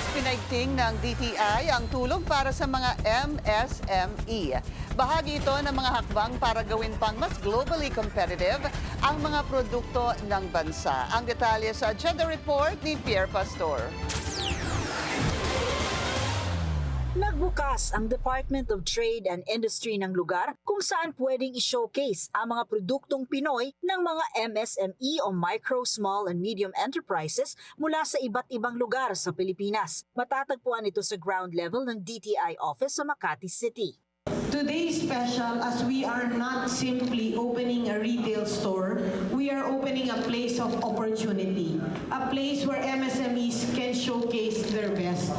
Pinaigting ng DTI ang tulong para sa mga MSME. Bahagi ito ng mga hakbang para gawin pang mas globally competitive ang mga produkto ng bansa. Ang detalye sa Agenda Report ni Pierre Pastor. Nagbukas ang Department of Trade and Industry ng lugar kung saan pwedeng i-showcase ang mga produktong Pinoy ng mga MSME o Micro, Small and Medium Enterprises mula sa iba't ibang lugar sa Pilipinas. Matatagpuan ito sa ground level ng DTI office sa Makati City. Today is special as we are not simply opening a retail store, we are opening a place of opportunity, a place where MSMEs can showcase their best.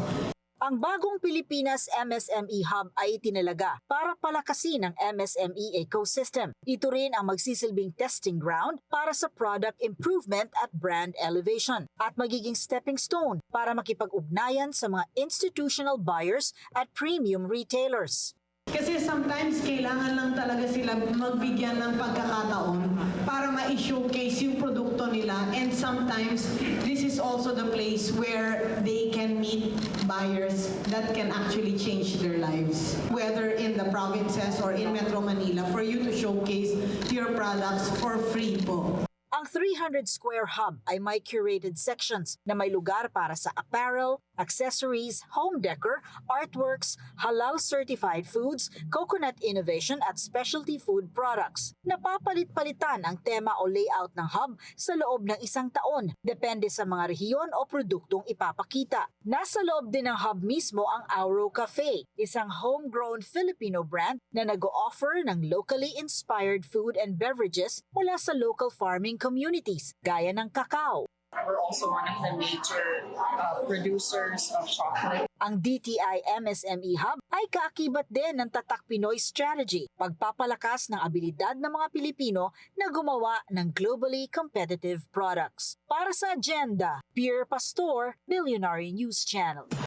Ang bagong Pilipinas MSME Hub ay itinalaga para palakasin ang MSME ecosystem. Ito rin ang magsisilbing testing ground para sa product improvement at brand elevation at magiging stepping stone para makipag-ugnayan sa mga institutional buyers at premium retailers. Kasi sometimes kailangan lang talaga sila magbigyan ng pagkakataon para ma-showcase yung produkto nila, and sometimes this is also the place where they can meet buyers that can actually change their lives. Whether in the provinces or in Metro Manila, for you to showcase your products for free po. Ang 300 square hub ay may curated sections na may lugar para sa apparel, accessories, home decor, artworks, halal-certified foods, coconut innovation at specialty food products. Napapalit-palitan ang tema o layout ng hub sa loob ng isang taon, depende sa mga rehiyon o produktong ipapakita. Nasa loob din ng hub mismo ang Auro Cafe, isang homegrown Filipino brand na nag-o-offer ng locally inspired food and beverages mula sa local farming communities, gaya ng kakao. We're also one of the major producers of chocolate. Ang DTI MSME Hub ay kaakibat din ng Tatak Pinoy Strategy, pagpapalakas ng abilidad ng mga Pilipino na gumawa ng globally competitive products. Para sa Agenda, Pierre Pastor, Billionaire News Channel.